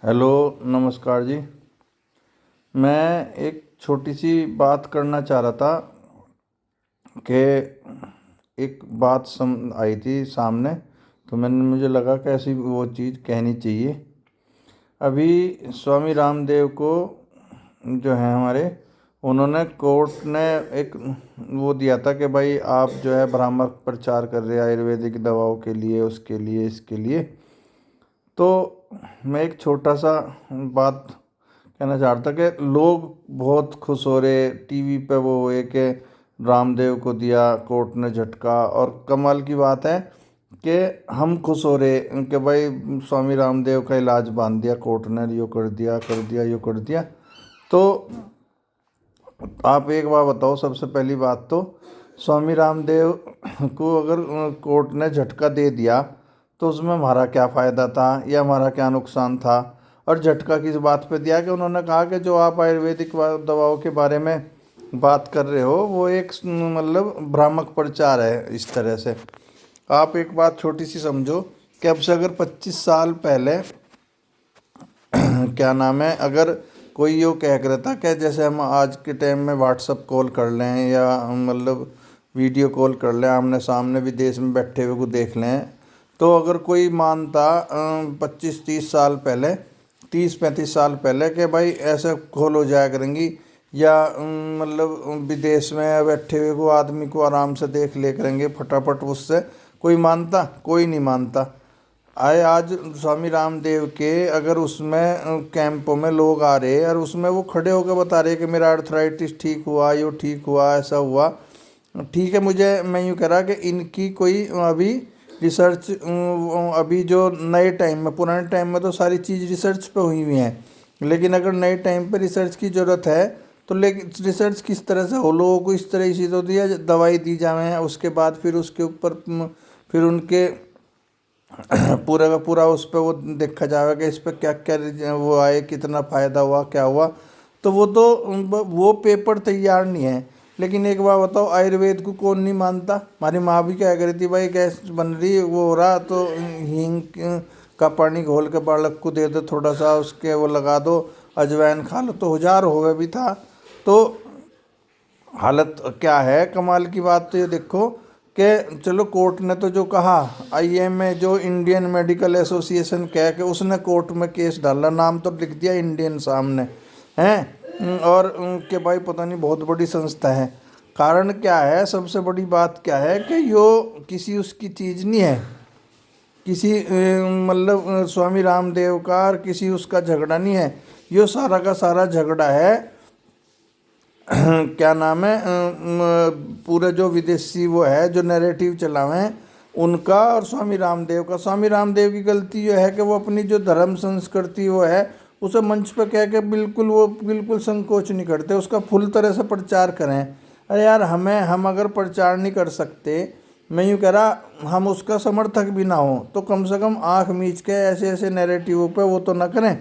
Hello, नमस्कार जी। मैं एक छोटी सी बात करना चाह रहा था कि एक बात आई थी सामने, तो मुझे लगा कि ऐसी वो चीज़ कहनी चाहिए। अभी स्वामी रामदेव को जो है हमारे, उन्होंने कोर्ट ने एक वो दिया था कि भाई आप जो है भ्रामक प्रचार कर रहे हैं आयुर्वेदिक दवाओं के लिए, उसके लिए, इसके लिए। तो मैं एक छोटा सा बात कहना चाह रहा था कि लोग बहुत खुश हो रहे, टीवी पे वो हुए कि रामदेव को दिया कोर्ट ने झटका। और कमाल की बात है कि हम खुश हो रहे कि भाई स्वामी रामदेव का इलाज बांध दिया कोर्ट ने, यो कर दिया, कर दिया, यो कर दिया। तो आप एक बार बताओ, सबसे पहली बात तो स्वामी रामदेव को अगर कोर्ट ने झटका दे दिया तो उसमें हमारा क्या फ़ायदा था या हमारा क्या नुकसान था। और झटका किस बात पे दिया कि उन्होंने कहा कि जो आप आयुर्वेदिक दवाओं के बारे में बात कर रहे हो वो एक मतलब भ्रामक प्रचार है। इस तरह से आप एक बात छोटी सी समझो कि अब से अगर 25 साल पहले क्या नाम है, अगर कोई यो कह कर था कि जैसे हम आज के टाइम में व्हाट्सअप कॉल कर लें या मतलब वीडियो कॉल कर लें, आमने सामने विदेश में बैठे हुए को देख लें, तो अगर कोई मानता 25-30 साल पहले, 30-35 साल पहले कि भाई ऐसे कॉल हो जाया करेंगी या मतलब विदेश में बैठे हुए को आदमी को आराम से देख ले करेंगे फटाफट, उससे कोई मानता? कोई नहीं मानता। आए आज स्वामी रामदेव के अगर उसमें कैंपों में लोग आ रहे और उसमें वो खड़े होकर बता रहे कि मेरा आर्थराइटिस ठीक हुआ, यो ठीक हुआ, ऐसा हुआ। ठीक है, मुझे मैं यूँ कह रहा कि इनकी कोई अभी रिसर्च, अभी जो नए टाइम में, पुराने टाइम में तो सारी चीज़ रिसर्च पे हुई हुई हैं, लेकिन अगर नए टाइम पे रिसर्च की ज़रूरत है तो लेकिन रिसर्च किस तरह से हो, लोगों को इस तरह से तो दिया दवाई दी जाए, उसके बाद फिर उसके ऊपर फिर उनके पूरा का पूरा उस पर वो देखा जाएगा कि इस पर क्या क्या वो आए, कितना फ़ायदा हुआ, क्या हुआ। तो वो पेपर तैयार नहीं है। लेकिन एक बार बताओ, आयुर्वेद को कौन नहीं मानता? हमारी माँ भी क्या कह रही थी, भाई गैस बन रही वो हो रहा तो हींग का पानी घोल के बालक को दे दो, थोड़ा सा उसके वो लगा दो, अजवाइन खा लो, तो हजार हो गया भी था। तो हालत क्या है, कमाल की बात तो ये देखो कि चलो कोर्ट ने तो जो कहा, आईएमए जो इंडियन मेडिकल एसोसिएशन कह के उसने कोर्ट में केस डाला, नाम तो लिख दिया इंडियन सामने हैं, और कि भाई पता नहीं बहुत बड़ी संस्था है। कारण क्या है, सबसे बड़ी बात क्या है कि यो किसी उसकी चीज़ नहीं है, किसी मतलब स्वामी रामदेव का और किसी उसका झगड़ा नहीं है। यो सारा का सारा झगड़ा है क्या नाम है, पूरे जो विदेशी वो है जो नैरेटिव चलावे हैं उनका और स्वामी रामदेव का। स्वामी रामदेव की गलती ये है कि वो अपनी जो धर्म संस्कृति वो है उसे मंच पर कह के वो बिल्कुल संकोच नहीं करते, उसका फुल तरह से प्रचार करें। अरे यार, हम अगर प्रचार नहीं कर सकते, मैं यूँ कह रहा हम उसका समर्थक भी ना हो, तो कम से कम आँख मीच के ऐसे ऐसे नैरेटिव पे वो तो ना करें।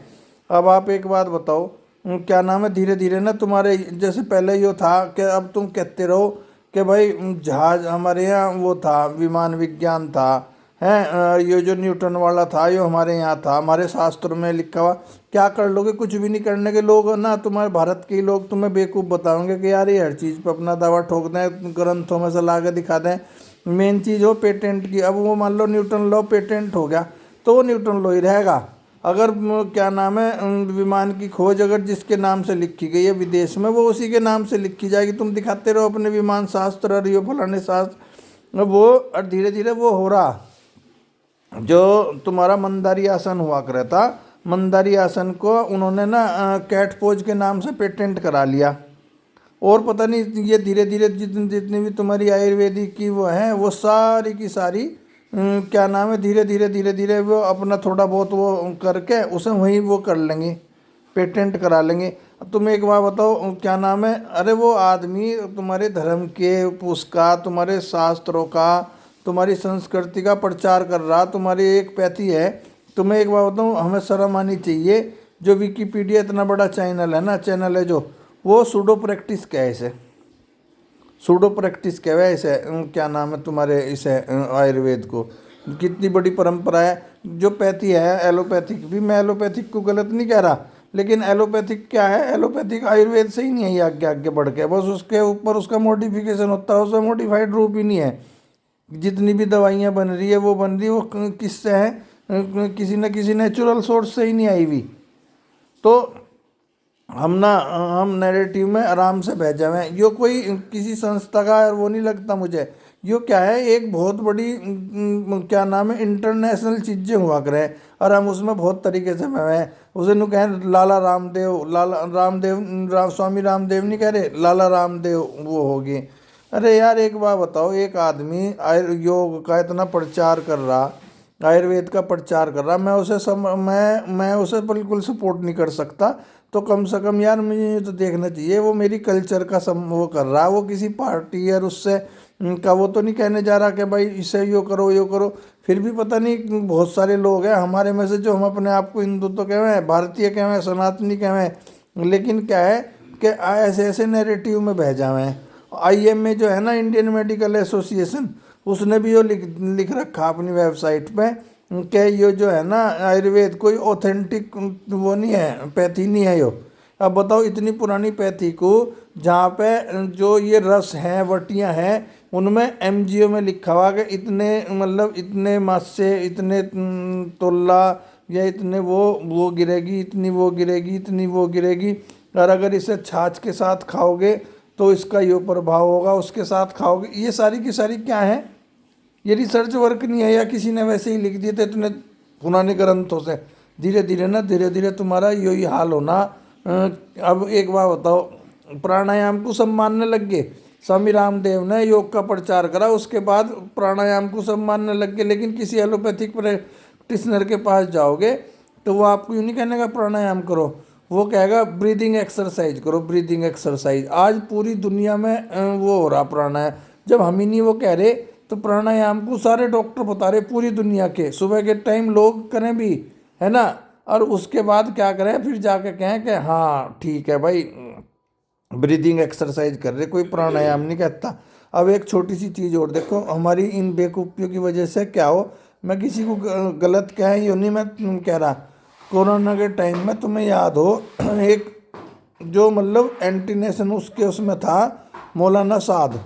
अब आप एक बात बताओ, क्या नाम है, धीरे धीरे ना तुम्हारे जैसे पहले यो था कि अब तुम कहते रहो कि भाई जहाज हमारे यहाँ वो था, विमान विज्ञान था, है ये जो न्यूटन वाला था यो हमारे यहाँ था, हमारे शास्त्रों में लिखा हुआ। क्या कर लोगे? कुछ भी नहीं करने के लोग ना, तुम्हारे भारत के लोग तुम्हें बेवकूफ़ बताओगे कि यार ये हर चीज़ पर अपना दावा ठोक दें, ग्रंथों में से ला के दिखा दें। मेन चीज़ हो पेटेंट की। अब वो मान लो न्यूटन लॉ पेटेंट हो गया तो वो न्यूटन लॉ ही रहेगा। अगर क्या नाम है, विमान की खोज अगर जिसके नाम से लिखी गई है विदेश में, वो उसी के नाम से लिखी जाएगी। तुम दिखाते रहो अपने विमान शास्त्र और ये फलाने शास्त्र, वो और धीरे धीरे वो हो रहा। जो तुम्हारा मंदारी आसन हुआ करे था, मंदारी आसन को उन्होंने ना कैट पोज के नाम से पेटेंट करा लिया। और पता नहीं ये धीरे धीरे जितनी जितनी भी तुम्हारी आयुर्वेदिक की वो है वो सारी की सारी क्या नाम है, धीरे धीरे वो अपना थोड़ा बहुत वो करके उसे वहीं वो कर लेंगे, पेटेंट करा लेंगे। अब तुम एक बार बताओ, क्या नाम है, अरे वो आदमी तुम्हारे धर्म के उसका, तुम्हारे शास्त्रों का, तुम्हारी संस्कृति का प्रचार कर रहा, तुम्हारी एक पैथी है। तुम्हें एक बार बताऊँ, हमें शर्म आनी चाहिए। जो विकीपीडिया इतना बड़ा चैनल है ना, चैनल है जो, वो सूडो प्रैक्टिस क्या है इसे, सूडो प्रैक्टिस क्या है इसे, क्या नाम है तुम्हारे इसे आयुर्वेद को। कितनी बड़ी परंपरा है। जो पैथी है एलोपैथिक भी, मैं एलोपैथिक को गलत नहीं कह रहा, लेकिन एलोपैथिक क्या है, एलोपैथिक आयुर्वेद से ही नहीं है, आगे आगे बढ़ के बस उसके ऊपर उसका मॉडिफिकेशन होता है, उसका मॉडिफाइड रूप ही नहीं है। जितनी भी दवाइयाँ बन रही है वो बन रही है वो किससे है, किसी न किसी नेचुरल सोर्स से ही नहीं आई हुई। तो हम नैरेटिव में आराम से बह जाए, यो कोई किसी संस्था का वो नहीं लगता मुझे। यो क्या है, एक बहुत बड़ी क्या नाम है, इंटरनेशनल चीज़ें हुआ करें और हम उसमें बहुत तरीके से मैं उसे नु कहें लाला रामदेव, लाला रामदेव स्वामी रामदेव नहीं कह रहे, लाला रामदेव वो होगी। अरे यार एक बात बताओ, एक आदमी योग का इतना प्रचार कर रहा, आयुर्वेद का प्रचार कर रहा, मैं उसे बिल्कुल सपोर्ट नहीं कर सकता। तो कम से कम यार मुझे ये तो देखना चाहिए वो मेरी कल्चर का वो कर रहा है, वो किसी पार्टी और उससे का वो तो नहीं कहने जा रहा कि भाई इसे यो करो यो करो। फिर भी पता नहीं बहुत सारे लोग हैं हमारे में से जो हम अपने आप को हिंदू तो कहें, भारतीय कहें, सनातनी कहें, लेकिन क्या है कि ऐसे ऐसे नैरेटिव में बह जावे हैं। IMA जो है ना, इंडियन मेडिकल एसोसिएशन, उसने भी यो लिख रखा अपनी वेबसाइट पे कि ये जो है ना आयुर्वेद कोई ऑथेंटिक वो नहीं है, पैथी नहीं है यो। अब बताओ इतनी पुरानी पैथी को, जहाँ पे जो ये रस हैं वटियाँ हैं उनमें MGO में लिखा हुआ कि इतने मतलब इतने मास से इतने तोला या इतने वो गिरेगी, इतनी वो गिरेगी, इतनी वो गिरेगी, और अगर इसे छाछ के साथ खाओगे तो इसका यो प्रभाव होगा, उसके साथ खाओगे। ये सारी की सारी क्या है, ये रिसर्च वर्क नहीं है या किसी ने वैसे ही लिख दिए थे इतने पुराने ग्रंथों से। धीरे धीरे तुम्हारा यही हाल होना। अब एक बात बताओ, प्राणायाम को सब मानने लग गए। स्वामी रामदेव ने योग का प्रचार करा, उसके बाद प्राणायाम को सब मानने लग गए। लेकिन किसी एलोपैथिक प्रैक्टिशनर के पास जाओगे तो वो आपको यूँ नहीं कहने का प्राणायाम करो, वो कहेगा ब्रीदिंग एक्सरसाइज करो, ब्रीदिंग एक्सरसाइज। आज पूरी दुनिया में वो हो रहा प्राणायाम, जब हम ही नहीं वो कह रहे तो प्राणायाम को सारे डॉक्टर बता रहे पूरी दुनिया के। सुबह के टाइम लोग करें भी, है ना, और उसके बाद क्या करें, फिर जाके कहें कि हाँ ठीक है भाई ब्रीदिंग एक्सरसाइज कर रहे, कोई प्राणायाम नहीं कहता। अब एक छोटी सी चीज़ और देखो, हमारी इन बेवकूफ़ियों की वजह से क्या हो, मैं किसी को गलत कह यूँ नहीं मैं कह रहा, कोरोना के टाइम में तुम्हें याद हो एक जो मतलब एंटी नेशन उसके उसमें था मौलाना साद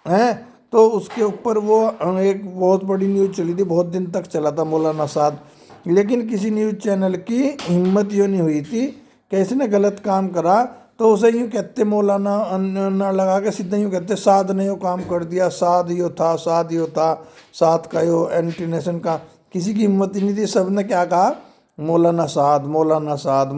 हैं, तो उसके ऊपर वो एक बहुत बड़ी न्यूज़ चली थी, बहुत दिन तक चला था मौलाना साद। लेकिन किसी न्यूज़ चैनल की हिम्मत यूँ नहीं हुई थी कि इसने गलत काम करा तो उसे यूँ कहते मौलाना ना लगा के सीधा यूँ कहते साद ने यो काम कर दिया, साद यो था, साद यो था, साद का यो एंटी नेशन का। किसी की हिम्मत ही नहीं थी, सब ने क्या कहा मौलाना साद, मौलाना साद।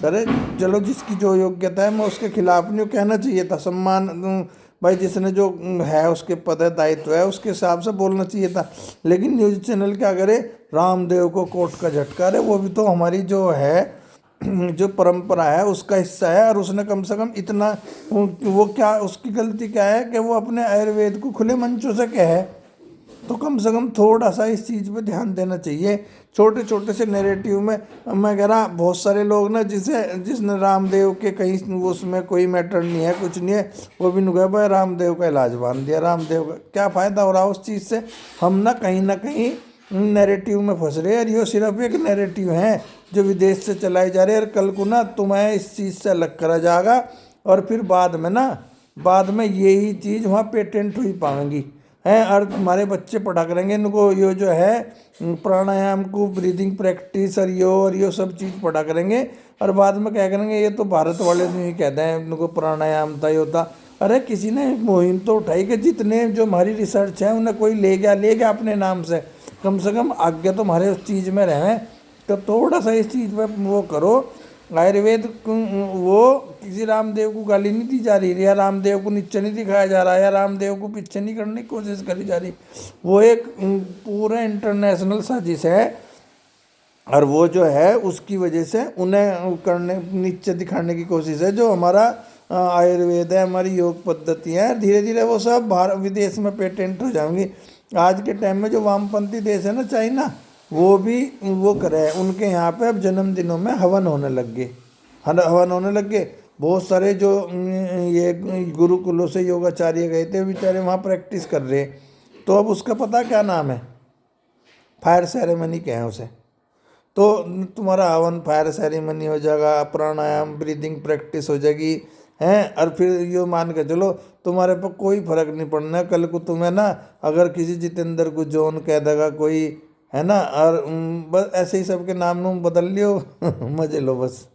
अरे चलो जिसकी जो योग्यता है, मैं उसके खिलाफ नहीं, कहना चाहिए था सम्मान भाई, जिसने जो है उसके पद है दायित्व है उसके हिसाब से बोलना चाहिए था। लेकिन न्यूज़ चैनल क्या करे, रामदेव को कोर्ट का झटका रहे, वो भी तो हमारी जो है जो परंपरा है उसका हिस्सा है, और उसने कम से कम इतना वो क्या उसकी गलती क्या है कि वो अपने आयुर्वेद को खुले मंचों से कहे। तो कम से कम थोड़ा सा इस चीज़ पे ध्यान देना चाहिए। छोटे छोटे से नैरेटिव में मैं कह रहा बहुत सारे लोग ना जिसने रामदेव के कहीं उसमें कोई मैटर नहीं है, कुछ नहीं है, वो भी नुका भाई रामदेव का इलाज बांध दिया, रामदेव का क्या फ़ायदा हो रहा उस चीज़ से। हम ना कहीं नैरेटिव में फंस रहे हैं, और ये सिर्फ एक नैरेटिव है जो विदेश से चलाए जा रहे हैं, और कल को ना तुम्हें इस चीज़ से अलग करा जाएगा, और फिर बाद में यही चीज़ वहाँ पेटेंट हुई पाएंगी हैं, और तुम्हारे बच्चे पढ़ा करेंगे इनको ये जो है प्राणायाम को, ब्रीदिंग प्रैक्टिस और यो सब चीज़ पढ़ा करेंगे, और बाद में क्या करेंगे, ये तो भारत वाले नहीं कहते हैं इनको प्राणायाम था यो था। अरे किसी ने मुहिम तो उठाई कि जितने जो हमारी रिसर्च है उन्हें कोई ले गया अपने नाम से, कम से कम आगे तो हमारे उस चीज़ में रहें। तो थोड़ा सा इस चीज़ पर वो करो। आयुर्वेद वो किसी रामदेव को गाली नहीं दी जा रही, या रामदेव को नीचे नहीं दिखाया जा रहा, या रामदेव को पीछे नहीं करने की कोशिश करी जा रही। वो एक पूरा इंटरनेशनल साजिश है, और वो जो है उसकी वजह से उन्हें करने नीचे दिखाने की कोशिश है। जो हमारा आयुर्वेद है, हमारी योग पद्धति है, धीरे धीरे वो सब विदेश में पेटेंट हो जाएंगी। आज के टाइम में जो वामपंथी देश है ना, चाइना, वो भी वो करे, उनके यहाँ पे अब जन्मदिनों में हवन होने लग गए, हवन होने लग गए। बहुत सारे जो ये गुरुकुलों से योगाचार्य गए थे बेचारे वहाँ प्रैक्टिस कर रहे, तो अब उसका पता क्या नाम है, फायर सेरेमनी कहें उसे। तो तुम्हारा हवन फायर सेरेमनी हो जाएगा, प्राणायाम ब्रीदिंग प्रैक्टिस हो जाएगी हैं। और फिर ये मान के चलो तुम्हारे पर कोई फर्क नहीं पड़ना है। कल को तुम्हें ना अगर किसी जितेंद्र को जॉन कह देगा कोई, है ना, और बस ऐसे ही सबके नाम नूम बदल लियो मजे लो बस।